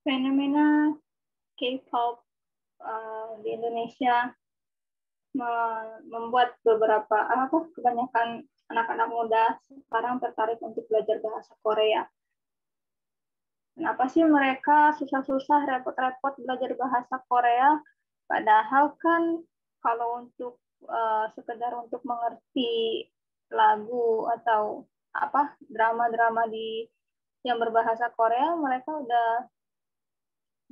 fenomena K-pop di Indonesia membuat kebanyakan anak-anak muda sekarang tertarik untuk belajar bahasa Korea. Kenapa sih mereka susah-susah, repot-repot belajar bahasa Korea? Padahal kan kalau untuk sekedar untuk mengerti lagu atau drama-drama yang berbahasa Korea, mereka udah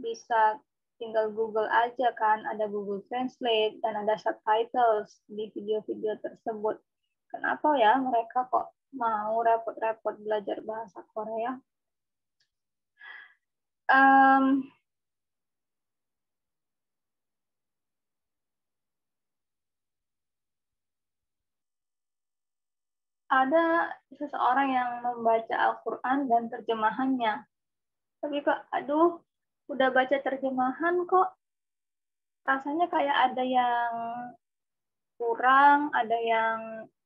bisa tinggal Google aja kan, ada Google Translate dan ada subtitles di video-video tersebut. Kenapa ya mereka kok mau repot-repot belajar bahasa Korea? Ada seseorang yang membaca Al-Quran dan terjemahannya. Tapi kok, udah baca terjemahan kok rasanya kayak ada yang kurang, ada yang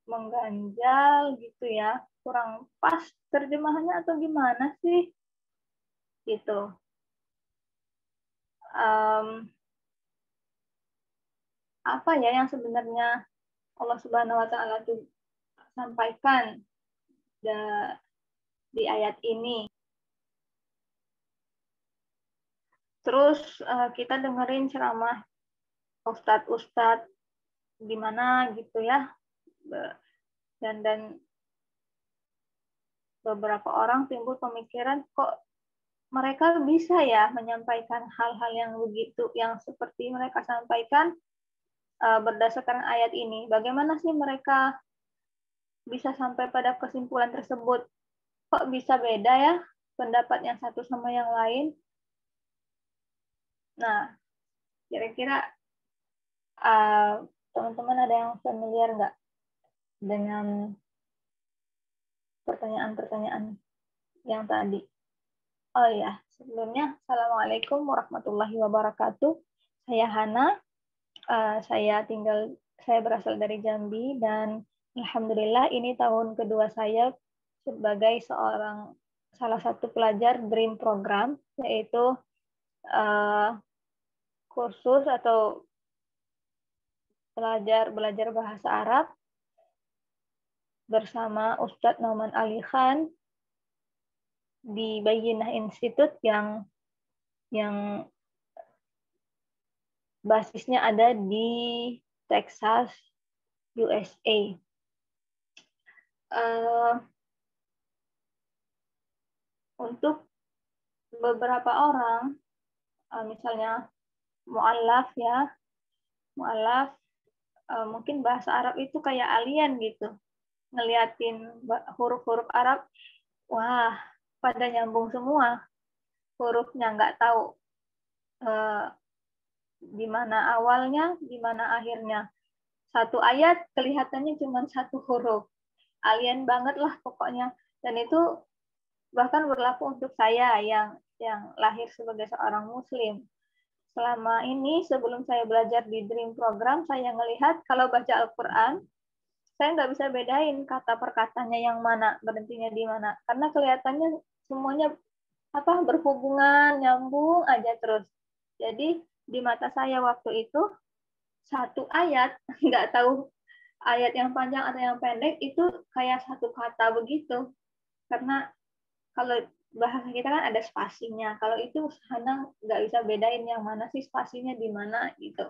mengganjal gitu ya. Kurang pas terjemahannya atau gimana sih? Gitu. Apa ya yang sebenarnya Allah Subhanahu wa Ta'ala sampaikan di ayat ini? Terus kita dengerin ceramah ustadz-ustadz di mana gitu ya, dan beberapa orang timbul pemikiran kok mereka bisa ya menyampaikan hal-hal yang begitu, yang seperti mereka sampaikan berdasarkan ayat ini. Bagaimana sih mereka bisa sampai pada kesimpulan tersebut? Kok bisa beda ya pendapat yang satu sama yang lain? Nah, kira-kira teman-teman ada yang familiar nggak dengan pertanyaan-pertanyaan yang tadi? Oh ya, sebelumnya Assalamualaikum warahmatullahi wabarakatuh. Saya Hana, saya berasal dari Jambi dan alhamdulillah ini tahun kedua saya sebagai salah satu pelajar Dream Program, yaitu kursus atau belajar bahasa Arab bersama Ustadz Nauman Ali Khan di Bayyinah Institute yang basisnya ada di Texas, USA. Untuk beberapa orang, misalnya mu'allaf ya, mungkin bahasa Arab itu kayak alien gitu. Ngeliatin huruf-huruf Arab, wah, pada nyambung semua. Hurufnya nggak tahu di mana awalnya, di mana akhirnya. Satu ayat kelihatannya cuma satu huruf. Alien banget lah pokoknya. Dan itu bahkan berlaku untuk saya yang lahir sebagai seorang Muslim. Selama ini, sebelum saya belajar di Dream Program, saya ngelihat kalau baca Al-Quran, saya nggak bisa bedain kata per katanya yang mana, berhentinya di mana. Karena kelihatannya semuanya berhubungan, nyambung aja terus. Jadi di mata saya waktu itu, satu ayat, nggak tahu ayat yang panjang atau yang pendek, itu kayak satu kata begitu. Karena kalau bahasa kita kan ada spasinya. Kalau itu Hana nggak bisa bedain yang mana sih spasinya di mana gitu.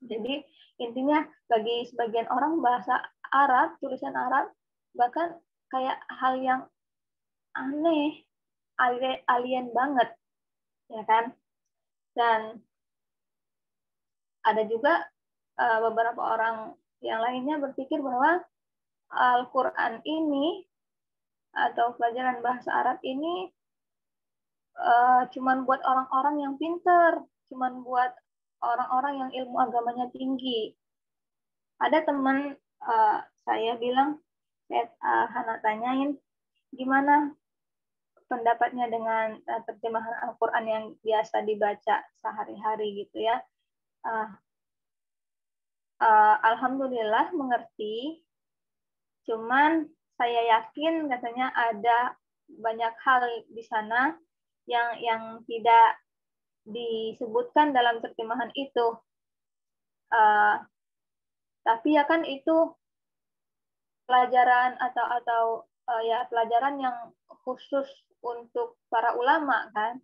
Jadi intinya bagi sebagian orang bahasa Arab, tulisan Arab, bahkan kayak hal yang aneh, alien banget, ya kan? Dan ada juga beberapa orang yang lainnya berpikir bahwa Al-Quran ini atau pelajaran bahasa Arab ini cuman buat orang-orang yang pinter, cuman buat orang-orang yang ilmu agamanya tinggi. Ada teman saya bilang, Hana tanyain, gimana pendapatnya dengan terjemahan Al-Quran yang biasa dibaca sehari-hari gitu ya. Alhamdulillah mengerti, cuman saya yakin katanya ada banyak hal di sana yang tidak disebutkan dalam terjemahan itu. Tapi ya kan itu pelajaran atau ya pelajaran yang khusus untuk para ulama kan.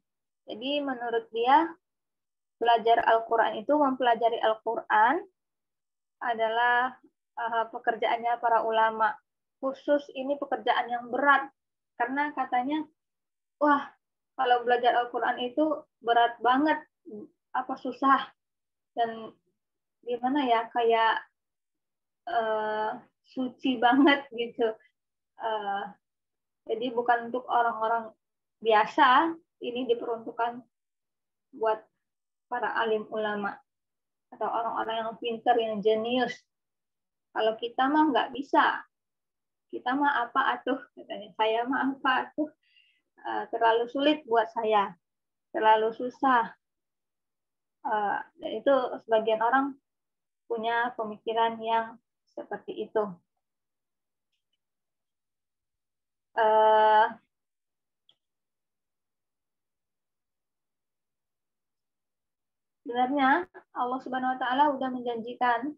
Jadi menurut dia belajar Al-Quran itu mempelajari Al-Quran adalah pekerjaannya para ulama. Khusus ini pekerjaan yang berat karena katanya wah kalau belajar Al-Quran itu berat banget, susah dan gimana ya kayak suci banget gitu. Jadi bukan untuk orang-orang biasa, ini diperuntukkan buat para alim ulama atau orang-orang yang pintar, yang jenius. Kalau kita mah nggak bisa. Kita mah apa atuh katanya. Saya mah apa atuh. Terlalu sulit buat saya. Terlalu susah. Dan itu sebagian orang punya pemikiran yang seperti itu. Sebenarnya Allah Subhanahu wa taala udah menjanjikan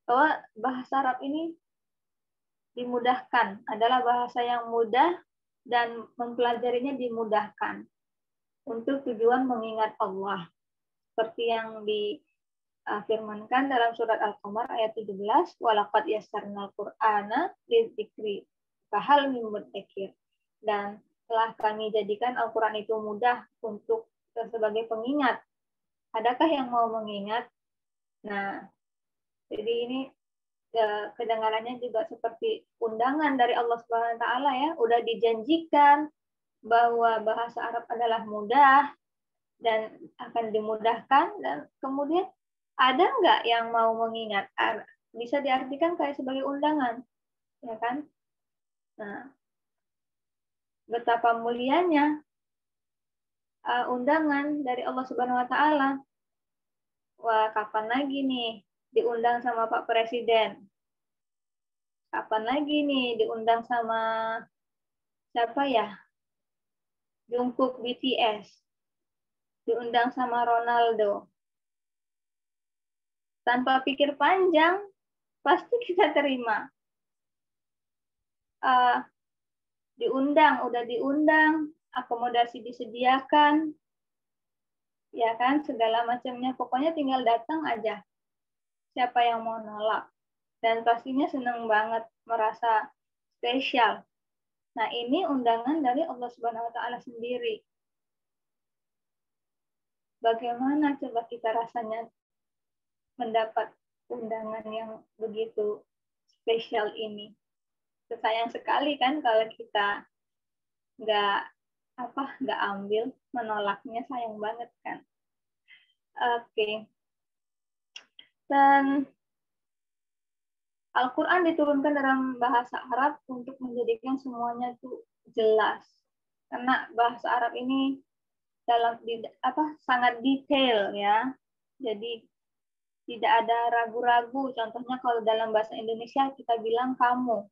bahwa bahasa Arab ini dimudahkan, adalah bahasa yang mudah dan mempelajarinya dimudahkan untuk tujuan mengingat Allah. Seperti yang difirmankan dalam surat Al-Qamar ayat 17, walaqad yassarnal Qur'ana lidzikri fahal min mudzakir. Dan telah kami jadikan Al-Qur'an itu mudah untuk sebagai pengingat. Adakah yang mau mengingat? Nah, jadi ini kedengarannya juga seperti undangan dari Allah Subhanahu wa taala ya, udah dijanjikan bahwa bahasa Arab adalah mudah dan akan dimudahkan, dan kemudian ada nggak yang mau mengingat? Bisa diartikan kayak sebagai undangan, ya kan? Nah, betapa mulianya undangan dari Allah Subhanahu wa taala. Wah, kapan lagi nih diundang sama Pak Presiden? Kapan lagi nih diundang sama siapa ya? Jungkook BTS. Diundang sama Ronaldo. Tanpa pikir panjang, pasti kita terima. Udah diundang, akomodasi disediakan, ya kan, segala macamnya. Pokoknya tinggal datang aja. Siapa yang mau nolak? Dan pastinya senang banget, merasa spesial. Nah, ini undangan dari Allah Subhanahu wa taala sendiri. Bagaimana coba kita rasanya mendapat undangan yang begitu spesial ini? Sayang sekali kan kalau kita nggak ambil, menolaknya, sayang banget kan. Oke. Dan Al-Quran diturunkan dalam bahasa Arab untuk menjadikan semuanya itu jelas. Karena bahasa Arab ini sangat detail ya. Jadi tidak ada ragu-ragu. Contohnya kalau dalam bahasa Indonesia kita bilang kamu.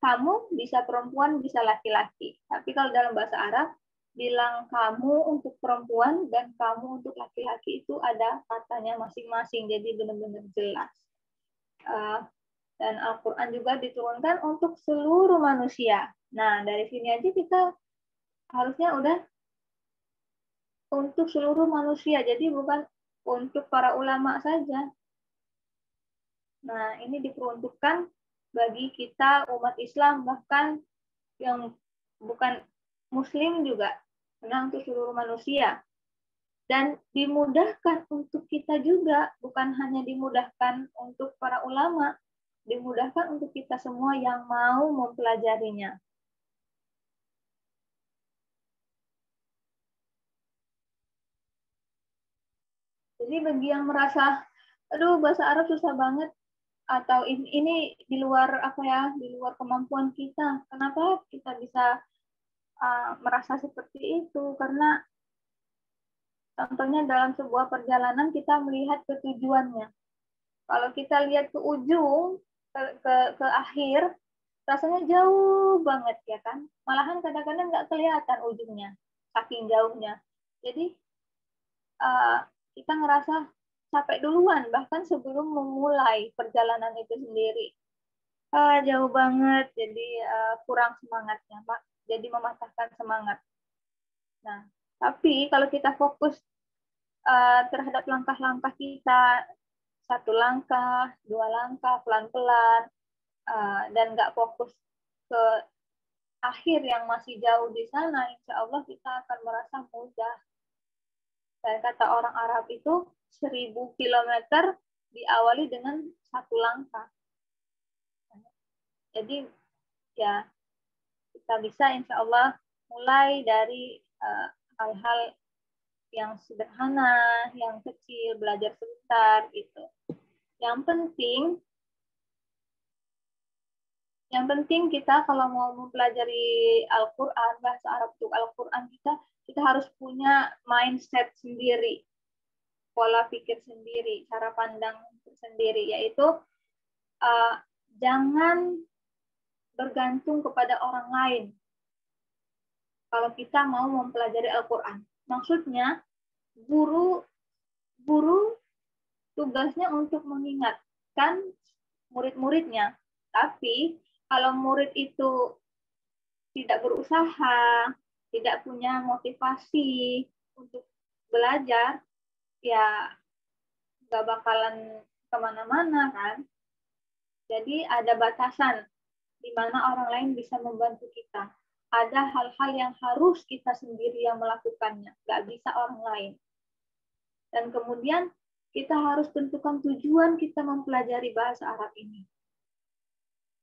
Kamu bisa perempuan, bisa laki-laki. Tapi kalau dalam bahasa Arab bilang kamu untuk perempuan dan kamu untuk laki-laki itu ada katanya masing-masing. Jadi benar-benar jelas. Dan Al-Quran juga diturunkan untuk seluruh manusia. Nah, dari sini aja kita harusnya udah untuk seluruh manusia. Jadi bukan untuk para ulama saja. Nah, ini diperuntukkan bagi kita umat Islam, bahkan yang bukan Muslim juga. Karena untuk seluruh manusia. Dan dimudahkan untuk kita juga, bukan hanya dimudahkan untuk para ulama, dimudahkan untuk kita semua yang mau mempelajarinya. Jadi bagi yang merasa, aduh bahasa Arab susah banget, atau ini di luar di luar kemampuan kita, kenapa kita bisa merasa seperti itu? Karena contohnya dalam sebuah perjalanan kita melihat ke tujuannya. Kalau kita lihat ke ujung, ke akhir, rasanya jauh banget ya kan. Malahan kadang-kadang nggak kelihatan ujungnya. saking jauhnya. Jadi kita ngerasa capek duluan, bahkan sebelum memulai perjalanan itu sendiri. Jauh banget, jadi kurang semangatnya, Pak. Jadi mematahkan semangat. Nah, tapi kalau kita fokus terhadap langkah-langkah kita, 1 langkah, 2 langkah, pelan-pelan, dan nggak fokus ke akhir yang masih jauh di sana, insya Allah kita akan merasa mudah. Dan kata orang Arab itu 1000 kilometer diawali dengan 1 langkah. Jadi ya kita bisa insya Allah mulai dari hal-hal yang sederhana, yang kecil, belajar sebentar gitu. Yang penting kita kalau mau mempelajari Al-Quran, bahasa Arab untuk Al-Quran, kita harus punya mindset sendiri, pola pikir sendiri, cara pandang sendiri, yaitu jangan bergantung kepada orang lain kalau kita mau mempelajari Al-Quran. Maksudnya, guru tugasnya untuk mengingatkan murid-muridnya. Tapi kalau murid itu tidak berusaha, tidak punya motivasi untuk belajar, ya nggak bakalan kemana-mana kan. Jadi ada batasan di mana orang lain bisa membantu kita. Ada hal-hal yang harus kita sendiri yang melakukannya, nggak bisa orang lain. Dan kemudian kita harus tentukan tujuan kita mempelajari bahasa Arab ini.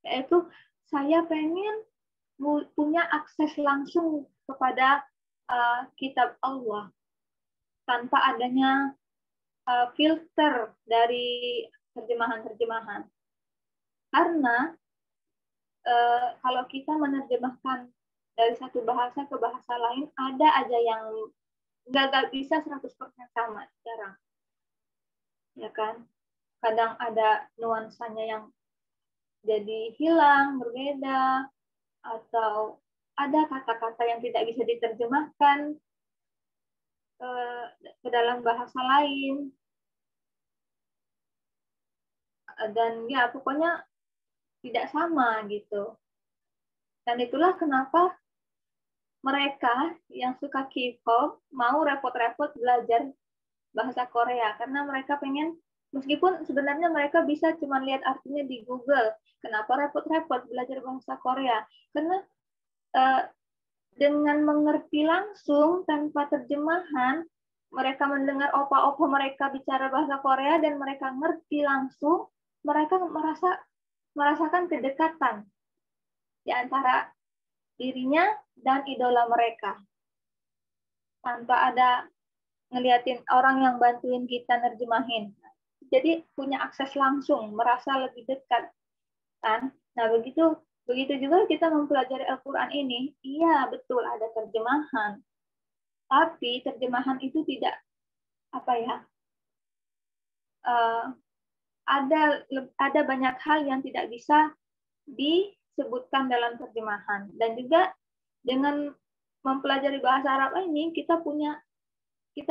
Yaitu saya pengen punya akses langsung kepada kitab Allah tanpa adanya filter dari terjemahan-terjemahan. Karena kalau kita menerjemahkan dari satu bahasa ke bahasa lain, ada aja yang nggak bisa 100% sama, jarang. Ya kan? Kadang ada nuansanya yang jadi hilang, berbeda, atau ada kata-kata yang tidak bisa diterjemahkan ke dalam bahasa lain. Dan ya pokoknya tidak sama gitu. Dan itulah kenapa mereka yang suka K-pop mau repot-repot belajar bahasa Korea, karena mereka pengen, meskipun sebenarnya mereka bisa cuma lihat artinya di Google, kenapa repot-repot belajar bahasa Korea? Karena dengan mengerti langsung tanpa terjemahan, mereka mendengar opa-opa mereka bicara bahasa Korea dan mereka ngerti langsung, mereka merasakan kedekatan di antara dirinya dan idola mereka. Tanpa ada ngeliatin orang yang bantuin kita nerjemahin. Jadi punya akses langsung, merasa lebih dekat. Kan? Nah, begitu juga kita mempelajari Al-Quran ini, iya betul ada terjemahan. Tapi terjemahan itu tidak ada banyak hal yang tidak bisa disebutkan dalam terjemahan. Dan juga dengan mempelajari bahasa Arab ini kita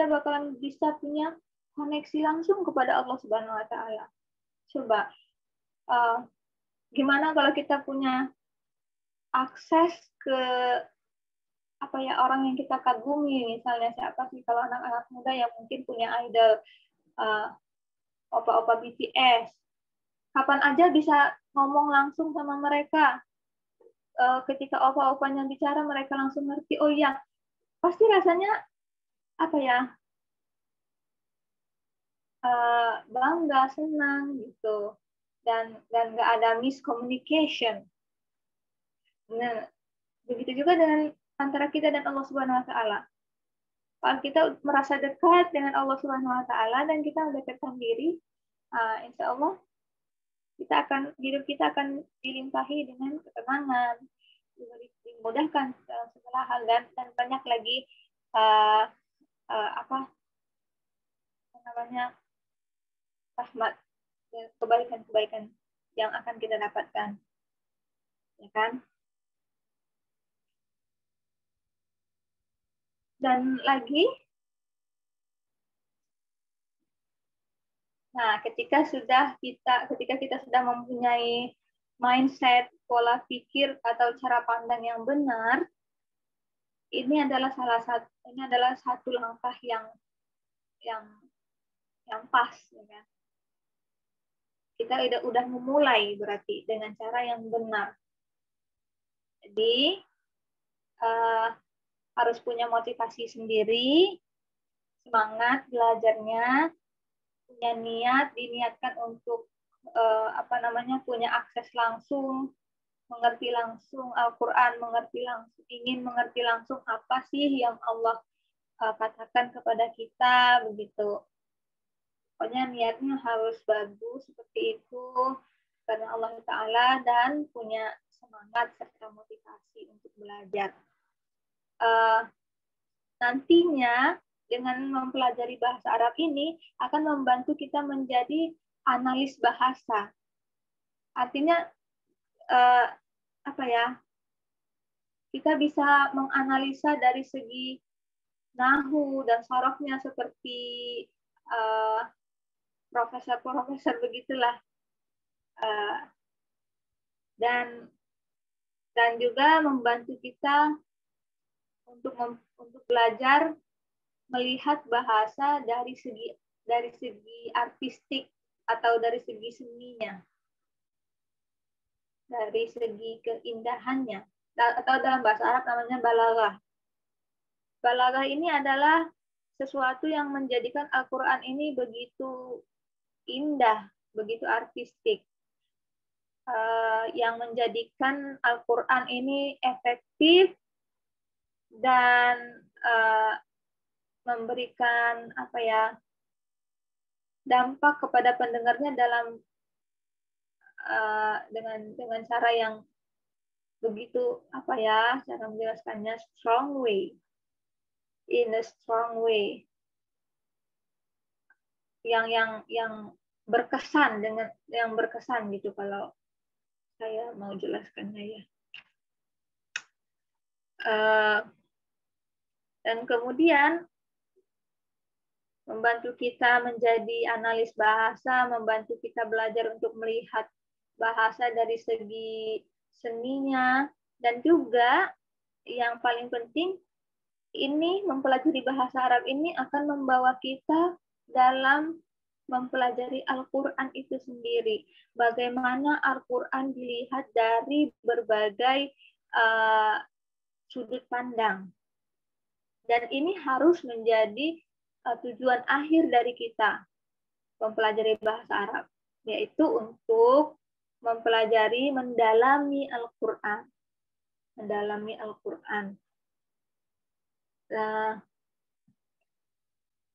bakalan bisa punya koneksi langsung kepada Allah Subhanahu wa taala. Coba gimana kalau kita punya akses ke orang yang kita kagumi, misalnya siapa sih kalau anak-anak muda yang mungkin punya idol opa-opa BTS. Kapan aja bisa ngomong langsung sama mereka. Ketika opa-opanya bicara, mereka langsung ngerti. Oh iya, pasti rasanya bangga, senang gitu, dan nggak ada miscommunication. Nah, begitu juga dengan antara kita dan Allah Subhanahu Wa Taala. Kalau kita merasa dekat dengan Allah Subhanahu Wa Taala dan kita mendekatkan diri, insya Allah hidup kita akan dilimpahi dengan ketenangan, dimudahkan dalam segala hal, dan banyak lagi rahmat dan kebaikan-kebaikan yang akan kita dapatkan, ya kan? Dan lagi, nah ketika kita sudah mempunyai mindset, pola pikir atau cara pandang yang benar, ini adalah satu langkah yang yang pas, ya kan? Kita udah memulai berarti dengan cara yang benar. Jadi harus punya motivasi sendiri, semangat belajarnya, punya niat, diniatkan untuk punya akses langsung, mengerti langsung Al-Quran, ingin mengerti langsung apa sih yang Allah katakan kepada kita, begitu. Pokoknya niatnya harus bagus seperti itu karena Allah Ta'ala dan punya semangat serta motivasi untuk belajar. Nantinya dengan mempelajari bahasa Arab ini akan membantu kita menjadi analis bahasa. Artinya kita bisa menganalisa dari segi nahu dan sarafnya seperti profesor-profesor begitulah, dan juga membantu kita untuk belajar melihat bahasa dari segi artistik atau dari segi seninya, dari segi keindahannya, atau dalam bahasa Arab namanya balaghah. Balaghah ini adalah sesuatu yang menjadikan Al-Quran ini begitu indah, begitu artistik, yang menjadikan Al-Quran ini efektif dan memberikan dampak kepada pendengarnya dalam dengan cara yang begitu cara menjelaskannya in a strong way, yang berkesan gitu kalau saya mau jelaskannya ya. Dan kemudian membantu kita menjadi analis bahasa, membantu kita belajar untuk melihat bahasa dari segi seninya, dan juga yang paling penting, ini mempelajari bahasa Arab ini akan membawa kita dalam mempelajari Al-Quran itu sendiri. Bagaimana Al-Quran dilihat dari berbagai sudut pandang. Dan ini harus menjadi tujuan akhir dari kita mempelajari bahasa Arab, yaitu untuk mempelajari, mendalami Al-Quran.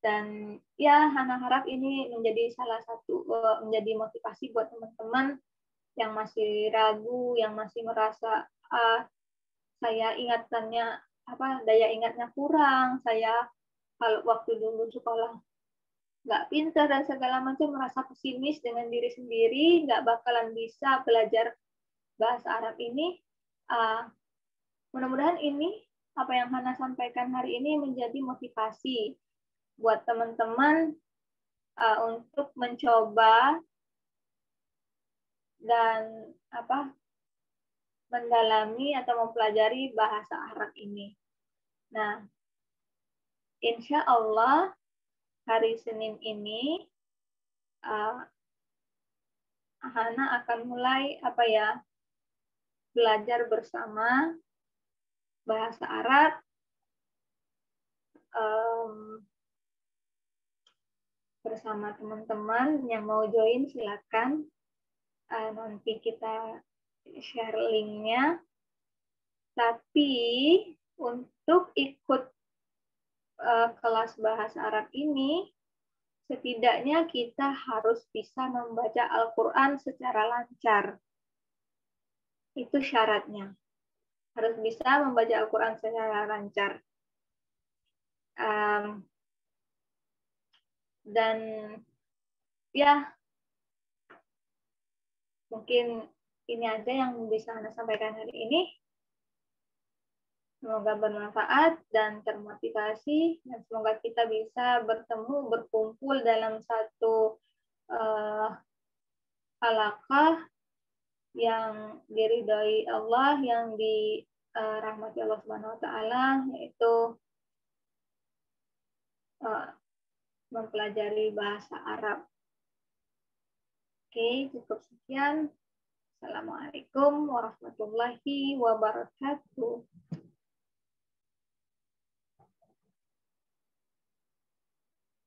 Dan ya, Hana harap ini menjadi menjadi motivasi buat teman-teman yang masih ragu, yang masih merasa saya daya ingatnya kurang, saya kalau waktu dulu sekolah nggak pintar dan segala macam, merasa pesimis dengan diri sendiri, nggak bakalan bisa belajar bahasa Arab ini. Mudah-mudahan ini apa yang Hana sampaikan hari ini menjadi motivasi buat teman-teman untuk mencoba dan mendalami atau mempelajari bahasa Arab ini. Nah, insya Allah hari Senin ini Hana akan mulai belajar bersama bahasa Arab. Bersama teman-teman yang mau join silakan, nanti kita share linknya. Tapi untuk ikut kelas bahasa Arab ini, setidaknya kita harus bisa membaca Al-Quran secara lancar. Itu syaratnya. Harus bisa membaca Al-Quran secara lancar. Dan ya, mungkin ini aja yang bisa Anda sampaikan hari ini. Semoga bermanfaat dan termotivasi, dan semoga kita bisa bertemu, berkumpul dalam satu halaqah yang diridhoi Allah, yang dirahmati Allah Subhanahu wa taala, yaitu mempelajari bahasa Arab. Oke, cukup sekian. Assalamualaikum warahmatullahi wabarakatuh.